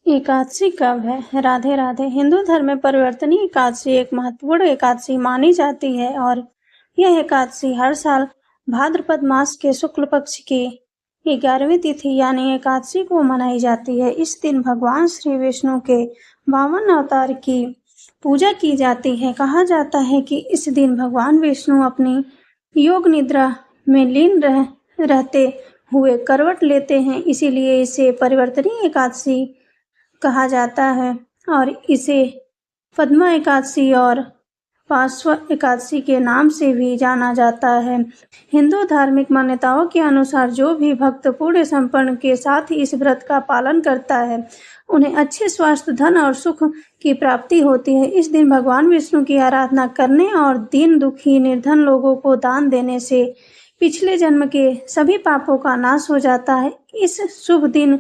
एकादशी कब है? राधे राधे। हिंदू धर्म में परिवर्तनी एकादशी एक महत्वपूर्ण एकादशी मानी जाती है और यह एकादशी हर साल भाद्रपद मास के शुक्ल पक्ष की 11वीं तिथि यानी एकादशी को मनाई जाती है। इस दिन भगवान श्री विष्णु के 52 अवतार की पूजा की जाती है। कहा जाता है कि इस दिन भगवान विष्णु अपनी योग निद्रा में लीन रहते हुए करवट लेते हैं, इसीलिए इसे परिवर्तनी एकादशी कहा जाता है और इसे पद्मा एकादशी और पार्श्व एकादशी के नाम से भी जाना जाता है। हिंदू धार्मिक मान्यताओं के अनुसार जो भी भक्त पूर्ण समर्पण के साथ इस व्रत का पालन करता है, उन्हें अच्छे स्वास्थ्य, धन और सुख की प्राप्ति होती है। इस दिन भगवान विष्णु की आराधना करने और दीन दुखी निर्धन लोगों को दान देने से पिछले जन्म के सभी पापों का नाश हो जाता है। इस शुभ दिन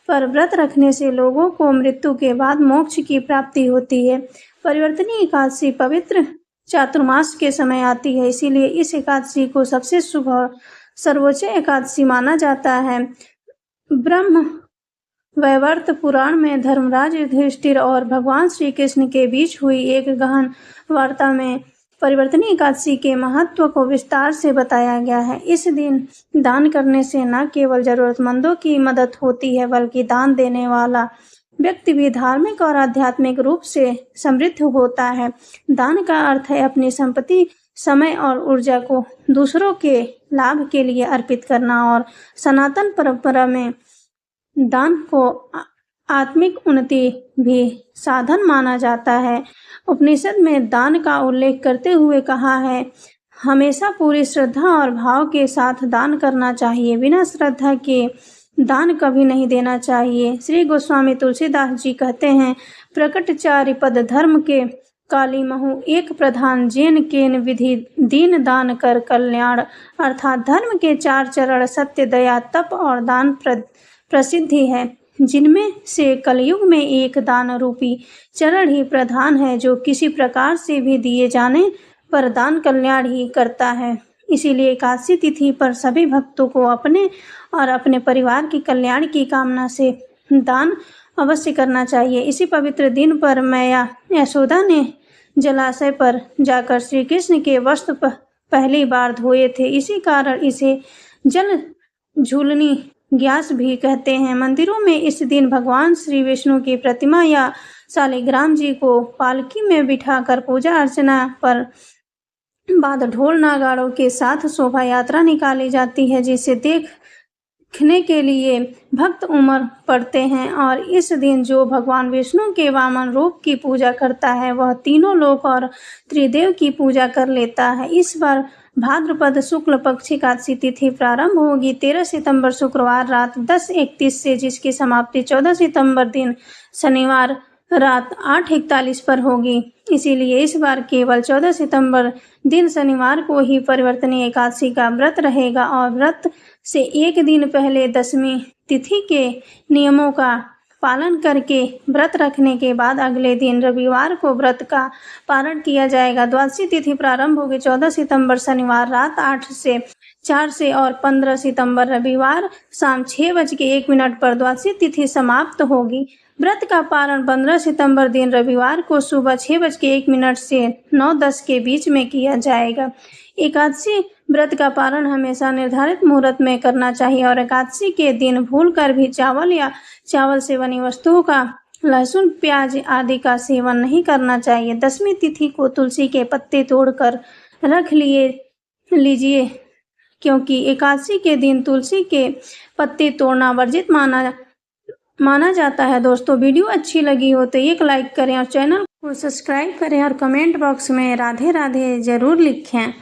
पर व्रत रखने से लोगों को मृत्यु के बाद मोक्ष की प्राप्ति होती है। परिवर्तनी एकादशी पवित्र चातुर्मास के समय आती है, इसीलिए इस एकादशी को सबसे शुभ और सर्वोच्च एकादशी माना जाता है। ब्रह्म वैवर्त पुराण में धर्मराज युधिष्ठिर और भगवान श्री कृष्ण के बीच हुई एक गहन वार्ता में परिवर्तनी एकादशी के महत्व को विस्तार से बताया गया है। इस दिन दान करने से न केवल जरूरतमंदों की मदद होती है, बल्कि दान देने वाला व्यक्ति भी धार्मिक और आध्यात्मिक रूप से समृद्ध होता है। दान का अर्थ है अपनी संपत्ति, समय और ऊर्जा को दूसरों के लाभ के लिए अर्पित करना और सनातन परंपरा में दान को आत्मिक उन्नति भी साधन माना जाता है। उपनिषद में दान का उल्लेख करते हुए कहा है, हमेशा पूरी श्रद्धा और भाव के साथ दान करना चाहिए। बिना श्रद्धा के दान कभी नहीं देना चाहिए। श्री गोस्वामी तुलसीदास जी कहते हैं, प्रकटचारि पद धर्म के काली महु एक प्रधान जेन केन विधि दीन दान कर कल्याण। अर्थात धर्म के 4 चरण सत्य, दया, तप और दान प्रसिद्धि है, जिनमें से कलयुग में एक दान रूपी चरण ही प्रधान है, जो किसी प्रकार से भी दिए जाने पर दान कल्याण ही करता है। इसीलिए एकादशी तिथि पर सभी भक्तों को अपने और अपने परिवार की कल्याण की कामना से दान अवश्य करना चाहिए। इसी पवित्र दिन पर मैया यशोदा ने जलाशय पर जाकर श्री कृष्ण के वस्त्र पहली बार धोए थे। इसी कारण इसे जल झूलनी ग्यास भी कहते हैं। मंदिरों में इस दिन भगवान श्री विष्णु की प्रतिमा या शालिग्राम जी को पालकी में बिठाकर पूजा अर्चना पर बाद ढोल नगाड़ों के साथ शोभा यात्रा निकाली जाती है, जिसे देखने के लिए भक्त उमड़ पड़ते हैं। और इस दिन जो भगवान विष्णु के वामन रूप की पूजा करता है, वह तीनों लोक और त्रिदेव की पूजा कर लेता है। इस बार भाद्रपद शुक्ल पक्ष एकादशी तिथि प्रारंभ होगी 13 सितंबर शुक्रवार रात 10:31 से, जिसकी समाप्ति 14 सितंबर दिन शनिवार रात 8:41 पर होगी। इसीलिए इस बार केवल 14 सितंबर दिन शनिवार को ही परिवर्तनी एकादशी का व्रत रहेगा और व्रत से एक दिन पहले दशमी तिथि के नियमों का पालन करके व्रत रखने के बाद अगले दिन रविवार को व्रत का पारण किया जाएगा। द्वादशी तिथि प्रारंभ होगी 14 सितंबर शनिवार रात 8 से और 15 सितंबर रविवार शाम 6:01 पर द्वादशी तिथि समाप्त होगी। व्रत का पारण 15 सितंबर दिन रविवार को सुबह 6:01 से 9:10 के बीच में किया जाएगा। एकादशी व्रत का पारण हमेशा निर्धारित मुहूर्त में करना चाहिए और एकादशी के दिन भूलकर भी चावल या चावल से बनी वस्तुओं का, लहसुन, प्याज आदि का सेवन नहीं करना चाहिए। दशमी तिथि को तुलसी के पत्ते तोड़कर रख लीजिए, क्योंकि एकादशी के दिन तुलसी के पत्ते तोड़ना वर्जित माना जाता है। दोस्तों, वीडियो अच्छी लगी हो तो एक लाइक करें और चैनल को सब्सक्राइब करें और कमेंट बॉक्स में राधे राधे जरूर लिखें।